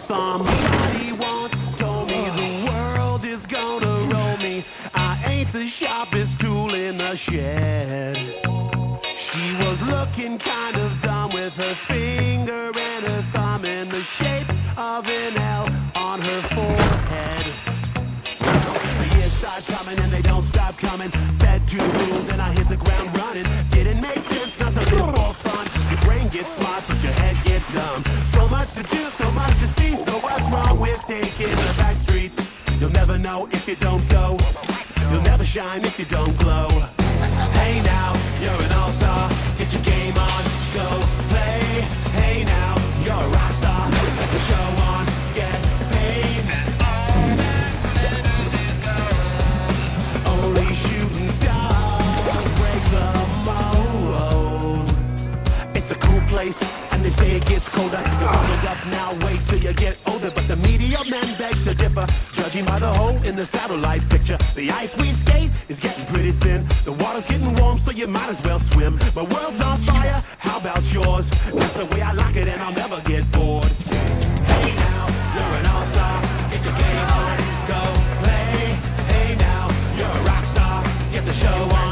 Somebody once told me the world is gonna roll me. I ain't the sharpest tool in the shed. She was looking kind of dumb with her finger and her thumb in the shape of an L on her forehead. The years start coming and they don't stop coming. Fed to the rules and I hit the ground running. Didn't make sense not to live for fun. Your brain gets smart but your head gets dumb. So much to do, so much to see. So what's wrong with taking the back streets? You'll never know if you don't go. You'll never shine if you don't glow. Hey now, you're an all-star. Get your game on, go play. Hey now, you're a rock star. Let the show on, get paid. Only shooting stars break the mold. It's a cool place, and they say it gets colder. You're bundled up now, wait till you get older. But the media men beg to differ, judging by the hole in the satellite picture. The ice we skate is getting pretty thin. The water's getting warm, so you might as well swim. My world's on fire, how about yours? That's the way I like it, and I'll never get bored. Hey now, you're an all-star. Get your game on, go play. Hey now, you're a rock star. Get the show on.